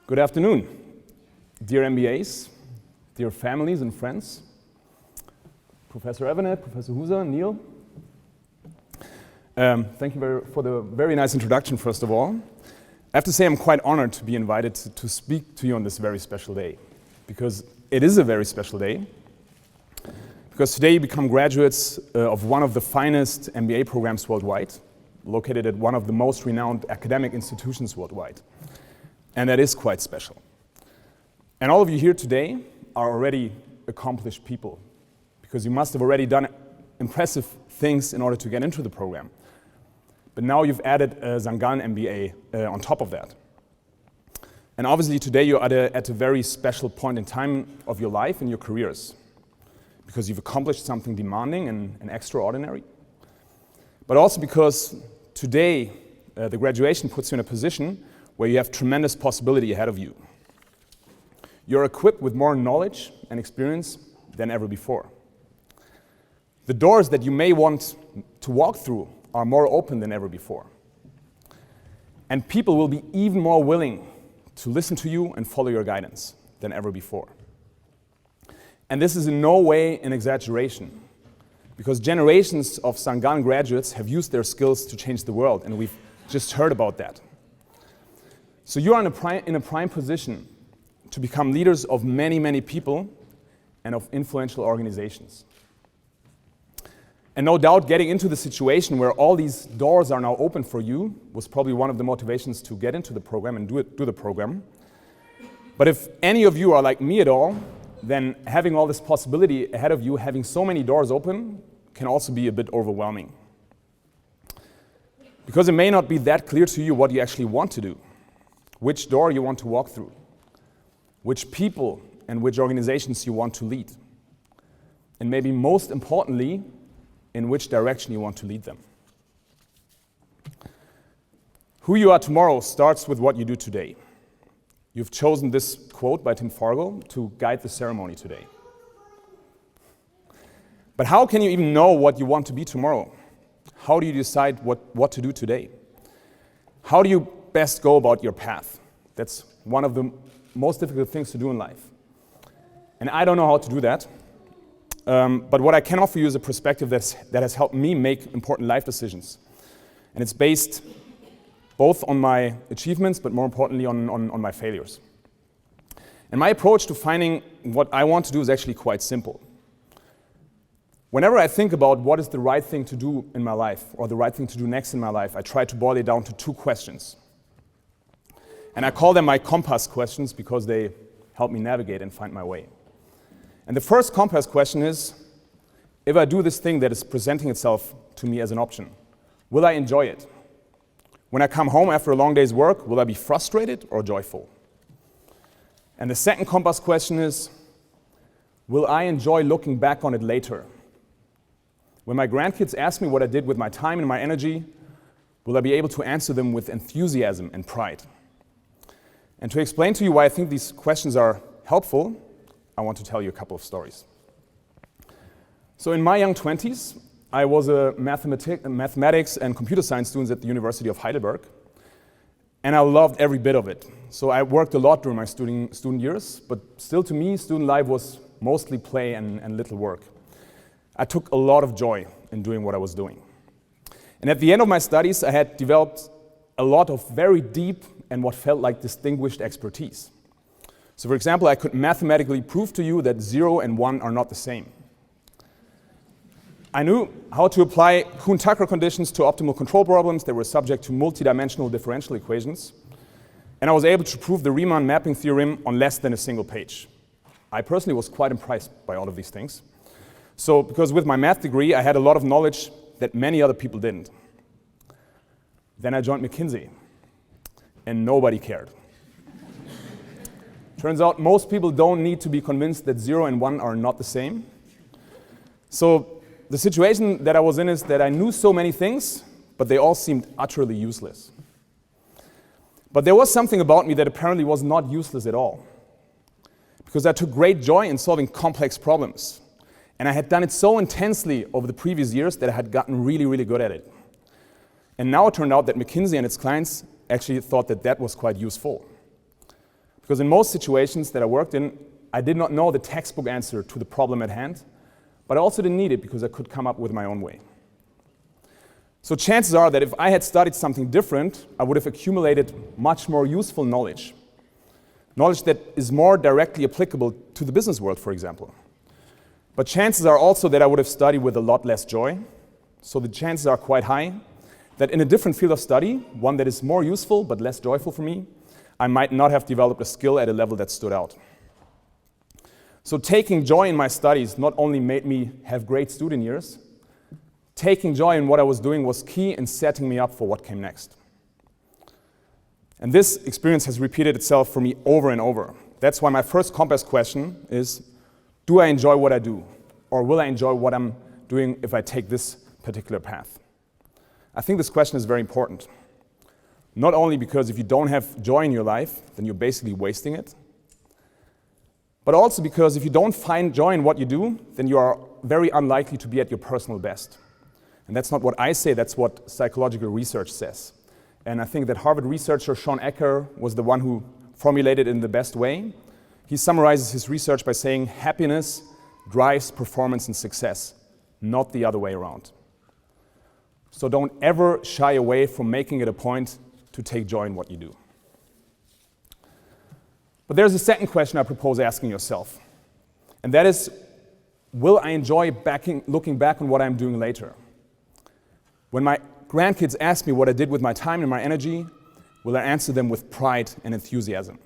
Good afternoon, dear MBAs, dear families and friends, Professor Evanet, Professor Huser, Neil. Thank you for the very nice introduction, first of all. I have to say I'm quite honored to be invited to speak to you on this very special day, because it is a very special day, because today you become graduates of one of the finest MBA programs worldwide, located at one of the most renowned academic institutions worldwide. And that is quite special. And all of you here today are already accomplished people, because you must have already done impressive things in order to get into the program. But now you've added a Gallen MBA on top of that. And obviously today you're at a very special point in time of your life and your careers, because you've accomplished something demanding and extraordinary. But also because today the graduation puts you in a position where you have tremendous possibility ahead of you. You're equipped with more knowledge and experience than ever before. The doors that you may want to walk through are more open than ever before. And people will be even more willing to listen to you and follow your guidance than ever before. And this is in no way an exaggeration, because generations of St. Gallen graduates have used their skills to change the world, and we've just heard about that. So you are in a prime position to become leaders of many, many people and of influential organizations. And no doubt getting into the situation where all these doors are now open for you was probably one of the motivations to get into the program and do the program. But if any of you are like me at all, then having all this possibility ahead of you, having so many doors open, can also be a bit overwhelming. Because it may not be that clear to you what you actually want to do, which door you want to walk through, which people and which organizations you want to lead, and maybe most importantly, in which direction you want to lead them. Who you are tomorrow starts with what you do today. You've chosen this quote by Tim Fargo to guide the ceremony today. But how can you even know what you want to be tomorrow? How do you decide what to do today? How do you best go about your path? That's one of the most difficult things to do in life. And I don't know how to do that. But what I can offer you is a perspective that has helped me make important life decisions. And it's based both on my achievements, but more importantly on my failures. And my approach to finding what I want to do is actually quite simple. Whenever I think about what is the right thing to do in my life, or the right thing to do next in my life, I try to boil it down to two questions. And I call them my compass questions because they help me navigate and find my way. And the first compass question is, if I do this thing that is presenting itself to me as an option, will I enjoy it? When I come home after a long day's work, will I be frustrated or joyful? And the second compass question is, will I enjoy looking back on it later? When my grandkids ask me what I did with my time and my energy, will I be able to answer them with enthusiasm and pride? And to explain to you why I think these questions are helpful, I want to tell you a couple of stories. So in my young 20s, I was a mathematics and computer science student at the University of Heidelberg, and I loved every bit of it. So I worked a lot during my student years, but still to me, student life was mostly play and little work. I took a lot of joy in doing what I was doing. And at the end of my studies, I had developed a lot of very deep and what felt like distinguished expertise. So for example, I could mathematically prove to you that 0 and 1 are not the same. I knew how to apply Kuhn-Tucker conditions to optimal control problems that were subject to multidimensional differential equations. And I was able to prove the Riemann mapping theorem on less than a single page. I personally was quite impressed by all of these things. So because with my math degree, I had a lot of knowledge that many other people didn't. Then I joined McKinsey, and nobody cared. Turns out most people don't need to be convinced that 0 and 1 are not the same. So the situation that I was in is that I knew so many things, but they all seemed utterly useless. But there was something about me that apparently was not useless at all, because I took great joy in solving complex problems. And I had done it so intensely over the previous years that I had gotten really, really good at it. And now it turned out that McKinsey and its clients actually thought that that was quite useful. Because in most situations that I worked in, I did not know the textbook answer to the problem at hand, but I also didn't need it because I could come up with my own way. So chances are that if I had studied something different, I would have accumulated much more useful knowledge. Knowledge that is more directly applicable to the business world, for example. But chances are also that I would have studied with a lot less joy. So the chances are quite high that in a different field of study, one that is more useful but less joyful for me, I might not have developed a skill at a level that stood out. So taking joy in my studies not only made me have great student years, taking joy in what I was doing was key in setting me up for what came next. And this experience has repeated itself for me over and over. That's why my first compass question is, do I enjoy what I do? Or will I enjoy what I'm doing if I take this particular path? I think this question is very important. Not only because if you don't have joy in your life, then you're basically wasting it, but also because if you don't find joy in what you do, then you are very unlikely to be at your personal best. And that's not what I say, that's what psychological research says. And I think that Harvard researcher Sean Ecker was the one who formulated it in the best way. He summarizes his research by saying happiness drives performance and success, not the other way around. So don't ever shy away from making it a point to take joy in what you do. But there's a second question I propose asking yourself, and that is, will I enjoy looking back on what I'm doing later? When my grandkids ask me what I did with my time and my energy, will I answer them with pride and enthusiasm?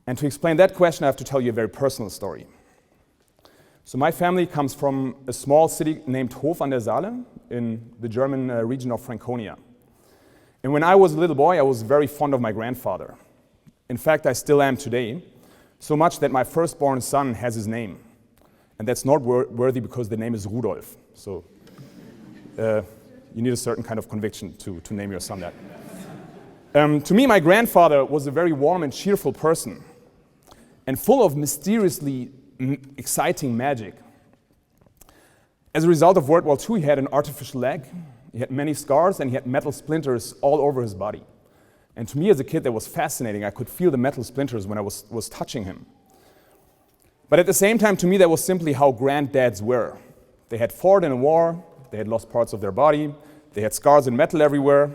And to explain that question, I have to tell you a very personal story. So my family comes from a small city named Hof an der Saale in the German region of Franconia. And when I was a little boy, I was very fond of my grandfather. In fact, I still am today, so much that my firstborn son has his name. And that's noteworthy because the name is Rudolf. So you need a certain kind of conviction to name your son that. To me, my grandfather was a very warm and cheerful person and full of mysteriously exciting magic. As a result of World War II, he had an artificial leg, he had many scars, and he had metal splinters all over his body. And to me as a kid, that was fascinating. I could feel the metal splinters when I was touching him. But at the same time, to me, that was simply how granddads were. They had fought in a war, they had lost parts of their body, they had scars and metal everywhere.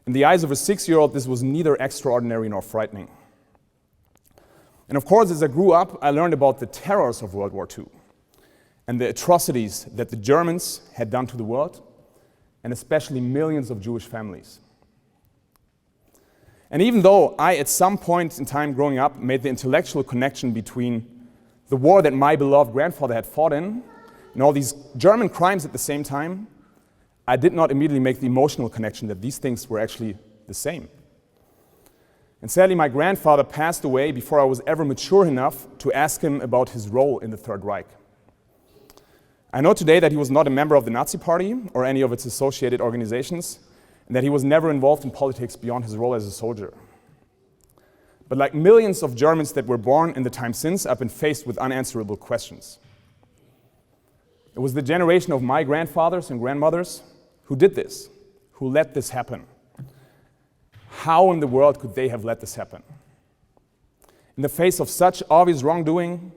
In the eyes of a 6-year-old, this was neither extraordinary nor frightening. And of course, as I grew up, I learned about the terrors of World War II and the atrocities that the Germans had done to the world, and especially millions of Jewish families. And even though I, at some point in time growing up, made the intellectual connection between the war that my beloved grandfather had fought in and all these German crimes at the same time, I did not immediately make the emotional connection that these things were actually the same. And sadly, my grandfather passed away before I was ever mature enough to ask him about his role in the Third Reich. I know today that he was not a member of the Nazi Party or any of its associated organizations, and that he was never involved in politics beyond his role as a soldier. But like millions of Germans that were born in the time since, I've been faced with unanswerable questions. It was the generation of my grandfathers and grandmothers who did this, who let this happen. How in the world could they have let this happen? In the face of such obvious wrongdoing,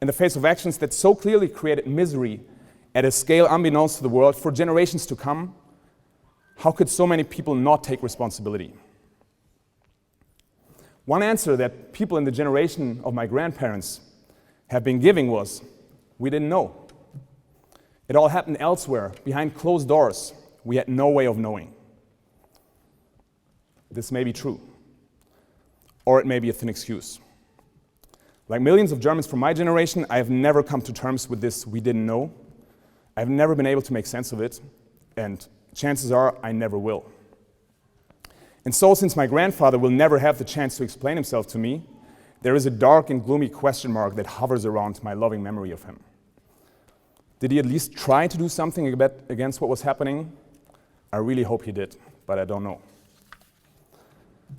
in the face of actions that so clearly created misery at a scale unbeknownst to the world for generations to come, how could so many people not take responsibility? One answer that people in the generation of my grandparents have been giving was, we didn't know. It all happened elsewhere, behind closed doors. We had no way of knowing. This may be true, or it may be a thin excuse. Like millions of Germans from my generation, I have never come to terms with this "we didn't know." I've never been able to make sense of it, and chances are I never will. And so, since my grandfather will never have the chance to explain himself to me, there is a dark and gloomy question mark that hovers around my loving memory of him. Did he at least try to do something against what was happening? I really hope he did, but I don't know.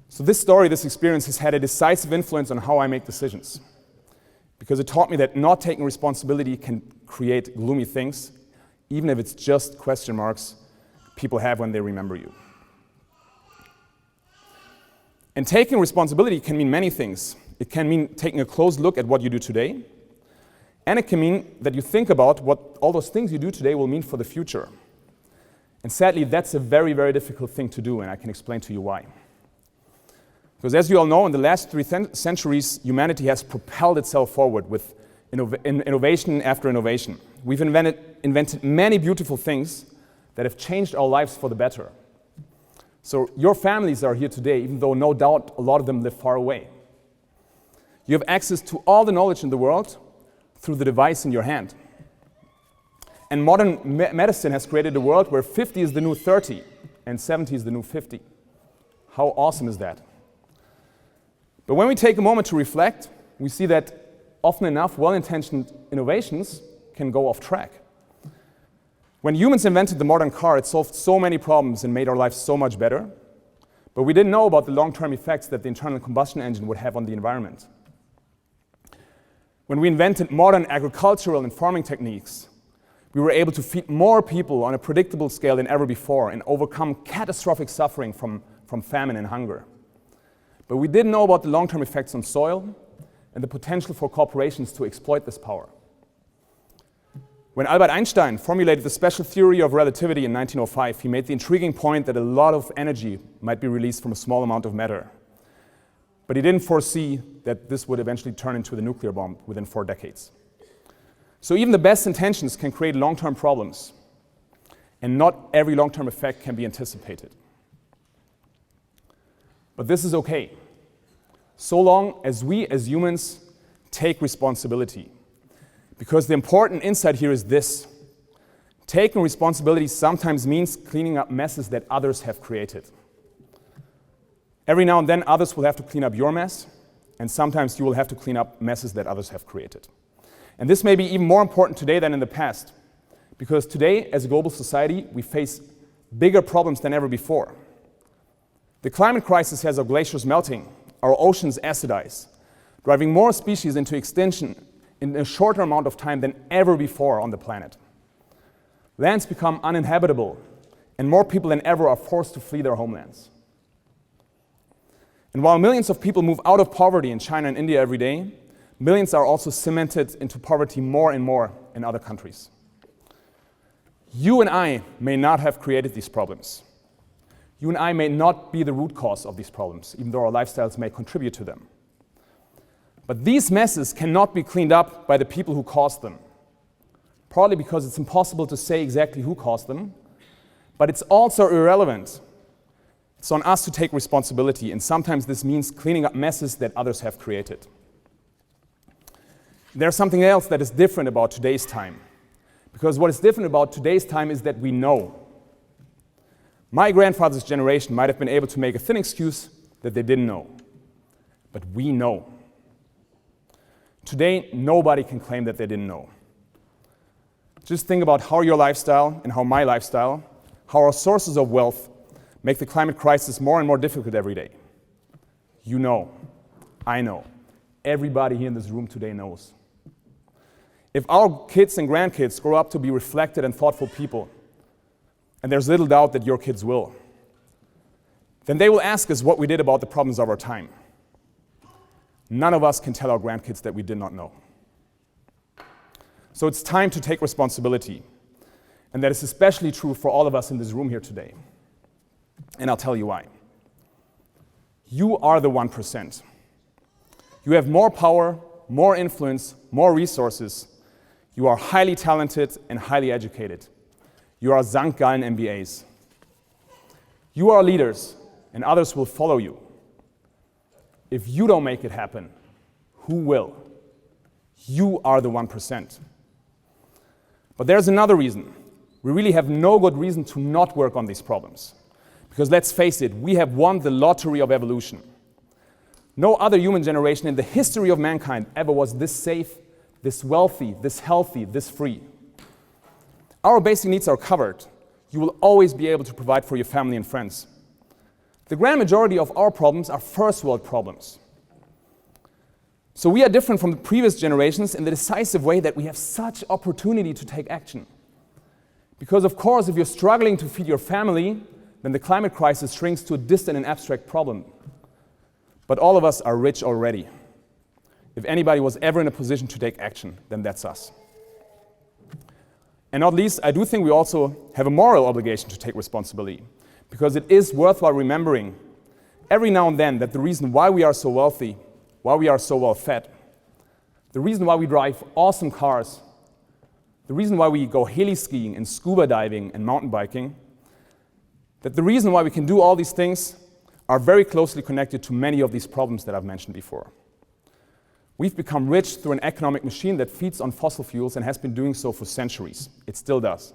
So this story, this experience, has had a decisive influence on how I make decisions, because it taught me that not taking responsibility can create gloomy things, even if it's just question marks people have when they remember you. And taking responsibility can mean many things. It can mean taking a close look at what you do today, and it can mean that you think about what all those things you do today will mean for the future. And sadly, that's a very, very difficult thing to do, and I can explain to you why. Because as you all know, in the last 3 centuries, humanity has propelled itself forward with innovation after innovation. We've invented many beautiful things that have changed our lives for the better. So your families are here today, even though no doubt a lot of them live far away. You have access to all the knowledge in the world through the device in your hand. And modern medicine has created a world where 50 is the new 30 and 70 is the new 50. How awesome is that? But when we take a moment to reflect, we see that often enough, well-intentioned innovations can go off track. When humans invented the modern car, it solved so many problems and made our lives so much better, but we didn't know about the long-term effects that the internal combustion engine would have on the environment. When we invented modern agricultural and farming techniques, we were able to feed more people on a predictable scale than ever before and overcome catastrophic suffering from famine and hunger. But we didn't know about the long-term effects on soil and the potential for corporations to exploit this power. When Albert Einstein formulated the special theory of relativity in 1905, he made the intriguing point that a lot of energy might be released from a small amount of matter. But he didn't foresee that this would eventually turn into the nuclear bomb within 4 decades. So even the best intentions can create long-term problems, and not every long-term effect can be anticipated. But this is okay, so long as we as humans take responsibility. Because the important insight here is this: taking responsibility sometimes means cleaning up messes that others have created. Every now and then others will have to clean up your mess, and sometimes you will have to clean up messes that others have created. And this may be even more important today than in the past, because today, as a global society, we face bigger problems than ever before. The climate crisis has our glaciers melting, our oceans acidize, driving more species into extinction in a shorter amount of time than ever before on the planet. Lands become uninhabitable, and more people than ever are forced to flee their homelands. And while millions of people move out of poverty in China and India every day, millions are also cemented into poverty more and more in other countries. You and I may not have created these problems. You and I may not be the root cause of these problems, even though our lifestyles may contribute to them. But these messes cannot be cleaned up by the people who caused them. Partly because it's impossible to say exactly who caused them, but it's also irrelevant. It's on us to take responsibility, and sometimes this means cleaning up messes that others have created. There's something else that is different about today's time. Because what is different about today's time is that we know. My grandfather's generation might have been able to make a thin excuse that they didn't know. But we know. Today, nobody can claim that they didn't know. Just think about how your lifestyle and how my lifestyle, how our sources of wealth make the climate crisis more and more difficult every day. You know. I know. Everybody here in this room today knows. If our kids and grandkids grow up to be reflected and thoughtful people, and there's little doubt that your kids will, then they will ask us what we did about the problems of our time. None of us can tell our grandkids that we did not know. So it's time to take responsibility. And that is especially true for all of us in this room here today. And I'll tell you why. You are the 1%. You have more power, more influence, more resources. You are highly talented and highly educated. You are St. Gallen MBAs. You are leaders, and others will follow you. If you don't make it happen, who will? You are the 1%. But there's another reason. We really have no good reason to not work on these problems. Because let's face it, we have won the lottery of evolution. No other human generation in the history of mankind ever was this safe, this wealthy, this healthy, this free. Our basic needs are covered. You will always be able to provide for your family and friends. The grand majority of our problems are first world problems. So we are different from the previous generations in the decisive way that we have such opportunity to take action. Because of course, if you're struggling to feed your family, then the climate crisis shrinks to a distant and abstract problem. But all of us are rich already. If anybody was ever in a position to take action, then that's us. And not least, I do think we also have a moral obligation to take responsibility, because it is worthwhile remembering every now and then that the reason why we are so wealthy, why we are so well fed, the reason why we drive awesome cars, the reason why we go heli skiing and scuba diving and mountain biking, that the reason why we can do all these things are very closely connected to many of these problems that I've mentioned before. We've become rich through an economic machine that feeds on fossil fuels and has been doing so for centuries. It still does.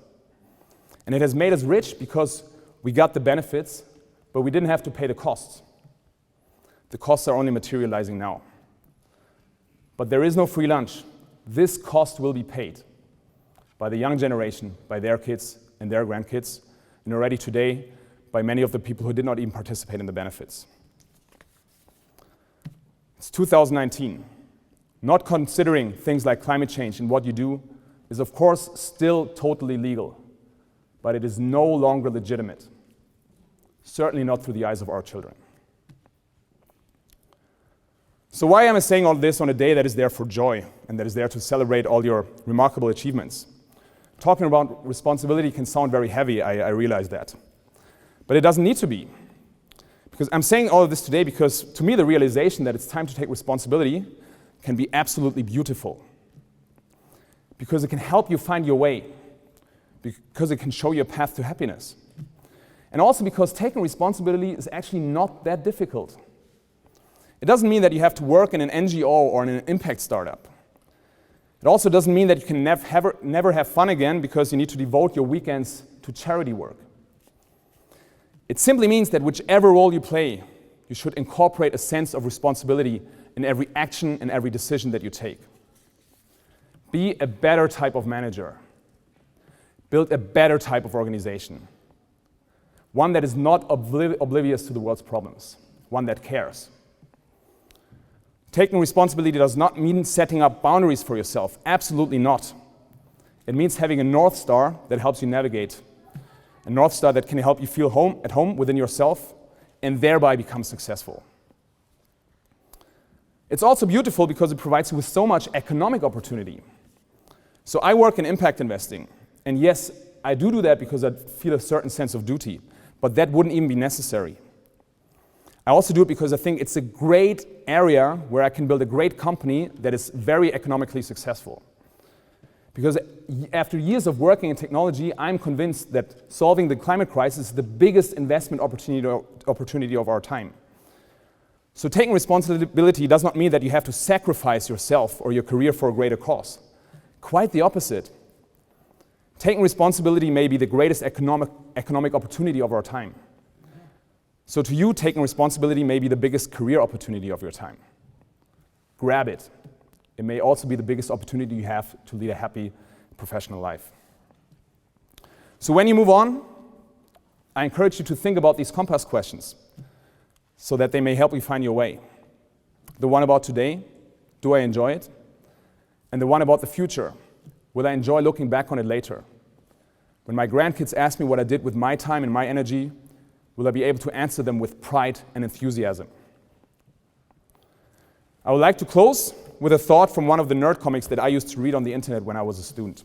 And it has made us rich because we got the benefits, but we didn't have to pay the costs. The costs are only materializing now. But there is no free lunch. This cost will be paid by the young generation, by their kids and their grandkids, and already today by many of the people who did not even participate in the benefits. It's 2019. Not considering things like climate change and what you do is of course still totally legal, but it is no longer legitimate. Certainly not through the eyes of our children. So why am I saying all this on a day that is there for joy and that is there to celebrate all your remarkable achievements? Talking about responsibility can sound very heavy, I realize that. But it doesn't need to be. Because I'm saying all of this today because to me the realization that it's time to take responsibility can be absolutely beautiful. Because it can help you find your way. Because it can show you a path to happiness. And also because taking responsibility is actually not that difficult. It doesn't mean that you have to work in an NGO or in an impact startup. It also doesn't mean that you can never have fun again because you need to devote your weekends to charity work. It simply means that whichever role you play, you should incorporate a sense of responsibility in every action and every decision that you take. Be a better type of manager. Build a better type of organization. One that is not oblivious to the world's problems. One that cares. Taking responsibility does not mean setting up boundaries for yourself. Absolutely not. It means having a North Star that helps you navigate. A North Star that can help you feel at home within yourself and thereby become successful. It's also beautiful because it provides you with so much economic opportunity. So I work in impact investing. And yes, I do that because I feel a certain sense of duty. But that wouldn't even be necessary. I also do it because I think it's a great area where I can build a great company that is very economically successful. Because after years of working in technology, I'm convinced that solving the climate crisis is the biggest investment opportunity of our time. So taking responsibility does not mean that you have to sacrifice yourself or your career for a greater cause. Quite the opposite. Taking responsibility may be the greatest economic opportunity of our time. So to you, taking responsibility may be the biggest career opportunity of your time. Grab it. It may also be the biggest opportunity you have to lead a happy professional life. So when you move on, I encourage you to think about these compass questions so that they may help you find your way. The one about today, do I enjoy it? And the one about the future, will I enjoy looking back on it later? When my grandkids ask me what I did with my time and my energy, will I be able to answer them with pride and enthusiasm? I would like to close with a thought from one of the nerd comics that I used to read on the internet when I was a student.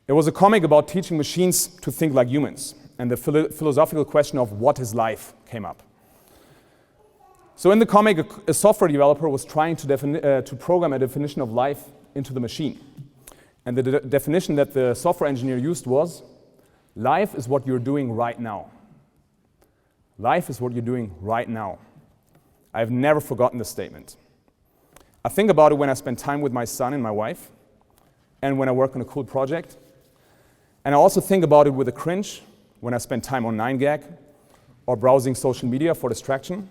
It was a comic about teaching machines to think like humans, and the philosophical question of what is life came up. So in the comic, a software developer was trying to program a definition of life into the machine. And the definition that the software engineer used was, life is what you're doing right now. Life is what you're doing right now. I've never forgotten this statement. I think about it when I spend time with my son and my wife, and when I work on a cool project. And I also think about it with a cringe when I spend time on 9gag or browsing social media for distraction.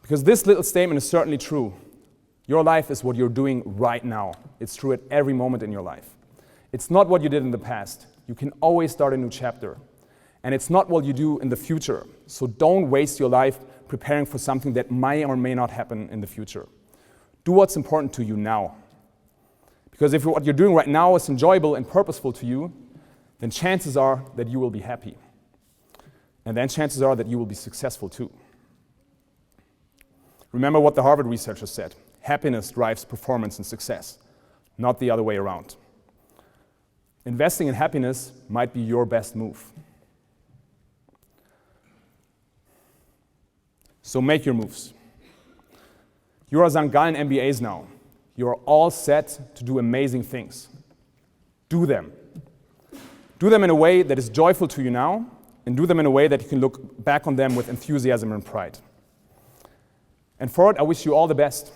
Because this little statement is certainly true. Your life is what you're doing right now. It's true at every moment in your life. It's not what you did in the past. You can always start a new chapter. And it's not what you do in the future. So don't waste your life preparing for something that may or may not happen in the future. Do what's important to you now. Because if what you're doing right now is enjoyable and purposeful to you, then chances are that you will be happy. And then chances are that you will be successful too. Remember what the Harvard researchers said. Happiness drives performance and success, not the other way around. Investing in happiness might be your best move. So make your moves. You are some Gallen MBAs now. You are all set to do amazing things. Do them. Do them in a way that is joyful to you now, and do them in a way that you can look back on them with enthusiasm and pride. And for it, I wish you all the best.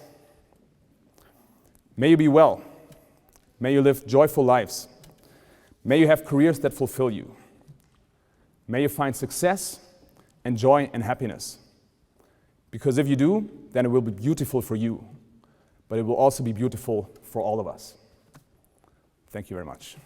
May you be well. May you live joyful lives. May you have careers that fulfill you. May you find success and joy and happiness. Because if you do, then it will be beautiful for you, but it will also be beautiful for all of us. Thank you very much.